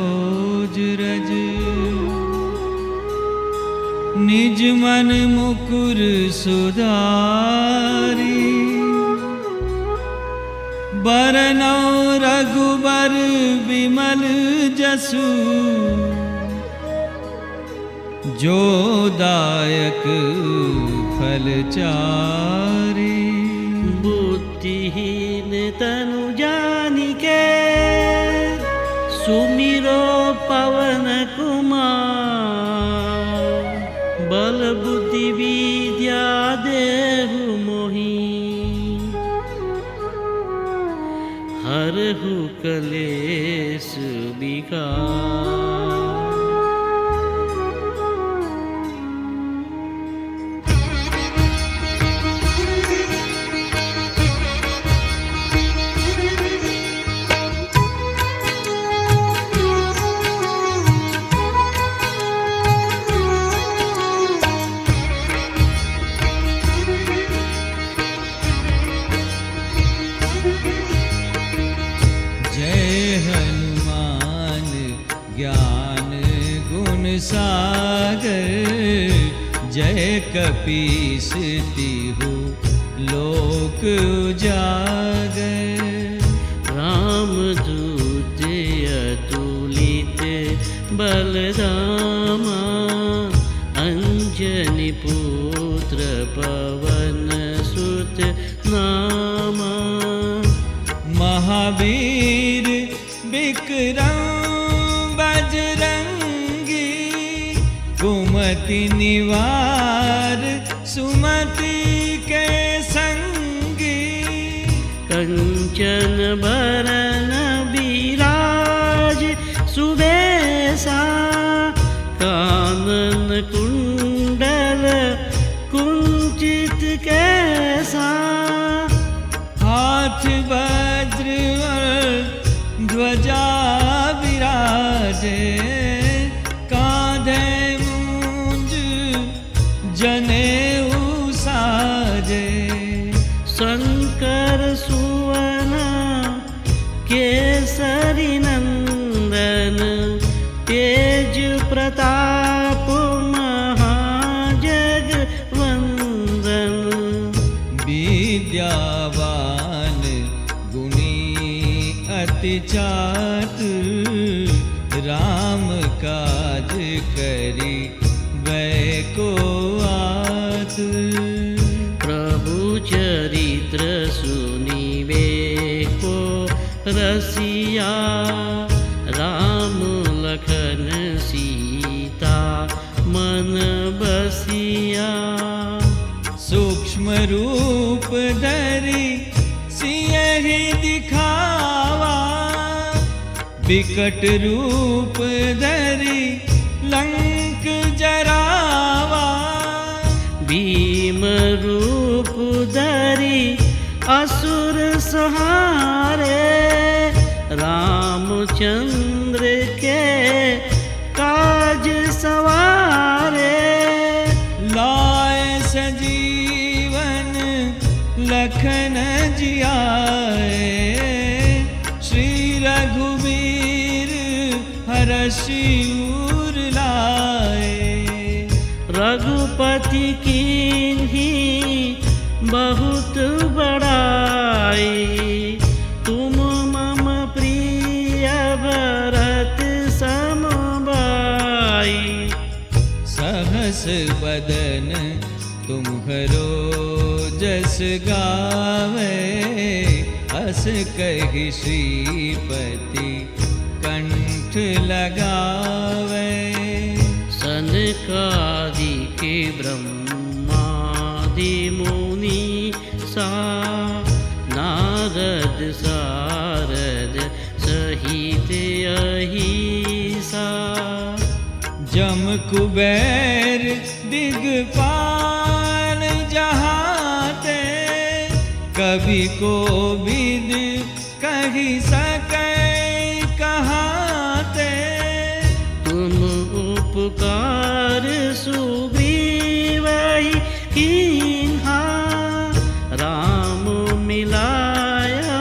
सरोज रज निज मन मुकुर सुधारी बरनौ रघुबर विमल जसु जो दायक फलचारी बुद्धिहीन तनु जानिके सुमिरो पवन कुमार बल बुद्धि विद्या देहु मोहि हरहु कलेश विकार। ज्ञान गुण सागर जय कपीस तिहु लोक उजागर। रामदूत अतुलित बलधामा अंजनी पुत्र पवन सुत नामा महावीर विक्रम बजरंगी कुमति निवार सुमति के संगी। कंचन बरन विराज सुबेसा कानन कुंडल कुंचित कैसा हाथ वज्र ध्वजा विराजे कांधे मूंज जनेऊ साजे। शंकर सुवन केसरी नंदन तेज प्रताप महाजगवंदन। विद्यावान गुणी अति चातुर राम काज करि बैको आतुर। प्रभु चरित्र सुनिबे को रसिया राम लखन सीता मन बसिया। सूक्ष्म रूप धरि सियहि दिखावा विकट रूप धरि लंक जरावा। भीम रूप धरि असुर संहारे रामचंद्र के काज सवारे। लाए सजीवन लखन जियाए श्री रघुवीर हरषि उर लाए। रघुपति कीन्ही बहुत बड़ाई तुम मम प्रिय भरत सम भाई। सहस बदन तुम्हरो जस गावे हस कहि श्रीपति कंठ लगावे। सनकादिक ब्रह्मादि मुनि सा नारद सारद सहित अहिसा। जम कुबेर दिगपाल जहाते कवि कोविद कहि सकै कहाते। तुम उपकार सुग्रीवहि कीन्हा राम मिलाया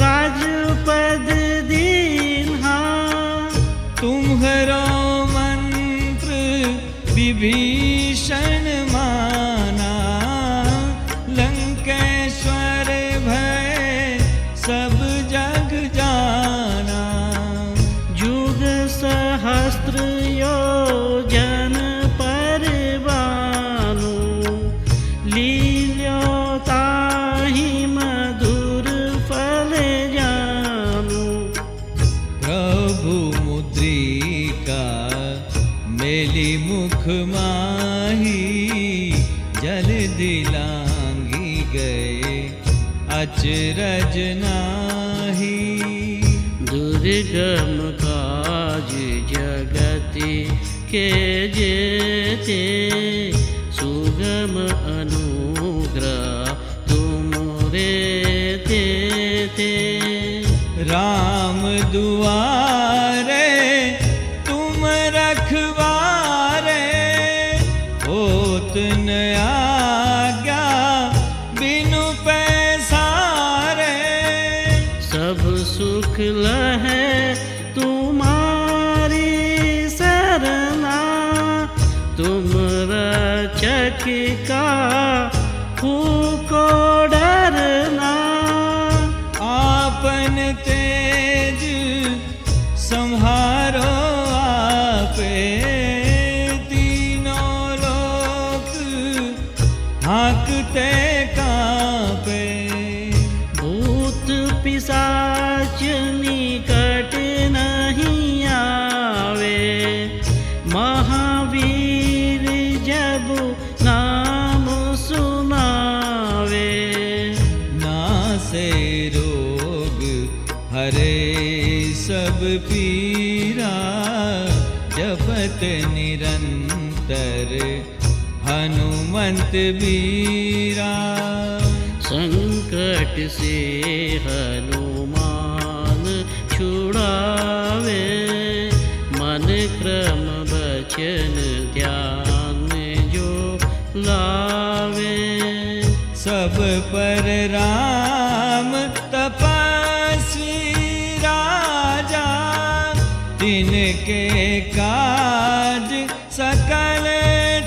राजपद दीन्हा। विभीषण माना, लंकेश्वर भय सब जग जाना। जुग सहस्त्र योजन पर बानु, लील्यो ताहि मधुर फल जानु। प्रभु मुद्रिका मेली मुख माही, जल दिलांगी गए अचरज नाही। दुर्गम काज जगति के जेते, सुगम अनुग्रह तुमरे ते। राम दुआरे तुम रखवारे, होत न आज्ञा बिनु पैसारे। सब सुख लहै तुम्हारी सरना, तुम रक्षक का को डरना। आपन तेज संहारो आपे, तीनों लोक हाँकते कांपे। भूत पिशाच निकट नहीं आवे, महावीर जब नाम सुनावे। नासे रोग हरे सब पीरा, जपत निरंतर हनुमंत बीरा। संकट से हनुमान छुड़ावे, मन क्रम वचन ध्यान जो लावे। सब पर राम तपस्वी राजा, तिनके काज सकल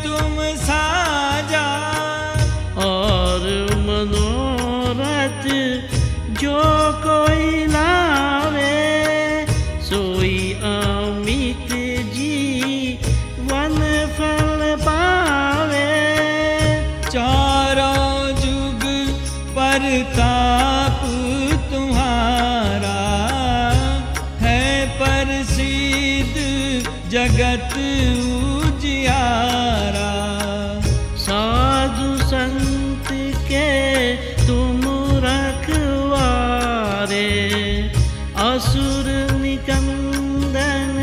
तुम साजा। और मनोरथ जो कोई लावे, सोई अमित जीवन फल पावे। चारों जुग परताप तुम्हारा, है प्रसिद्ध जगत उजियारा। साधु संत के तुम रखवारे, असुर निकंदन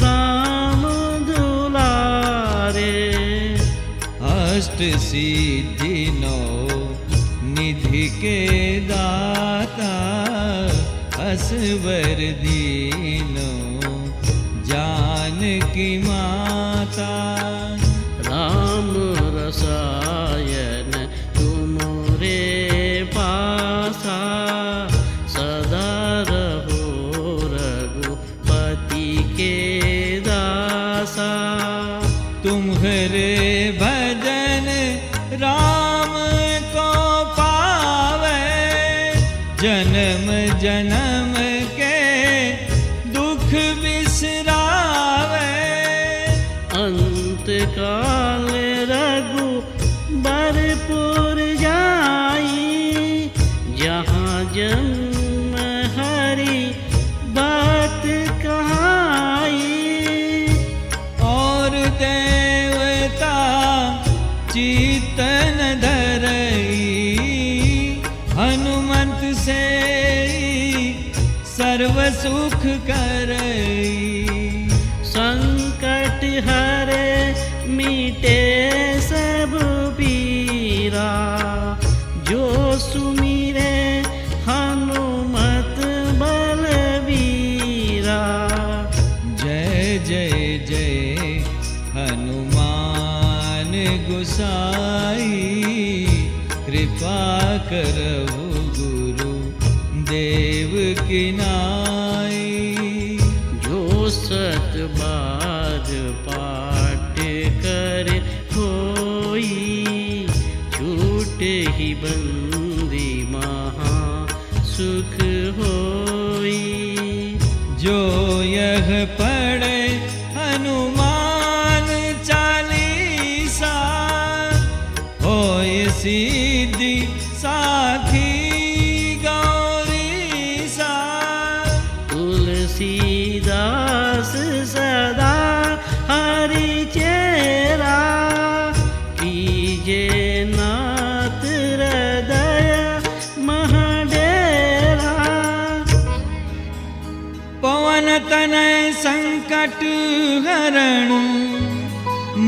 राम दुलारे। अष्ट सिद्धि नौ निधि के दाता, असवर दीनो जानकी माता। राम रसायन तुमरे पासा, सदा रहो रघुपति के दासा। तुम्हारे भजन राम को पावे, जन्म जन्म के दुख बिसरावे। अंत काल रघु बरपुर जाई, जहाँ जन्म हरि बात कहाई। और देवता चीतन धरई, हनुमंत से सर्व सुख करई। संकट हरे मीटे सब पीरा, जो सुमिरे हनुमत बलवीरा। जय जय जय हनुमान गोसाई, कृपा करहु गुरु देव की नाई। जो सत बार पाठ करे, तेहि बंदी महा सुख होई। जो यह पढ़े हनुमान चालीसा, होय सिद्धि साखी गौरीसा। तुलसीदास सदा हरि चेरा, कीजे नाथ हृदय महाडेरा। पवन तनय संकट हरण,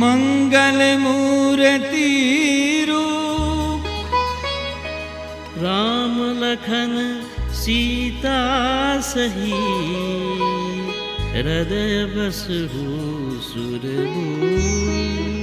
मंगल मूर्ति रूप। राम लखन सीता सही, हृदय बसहु सुरभूप।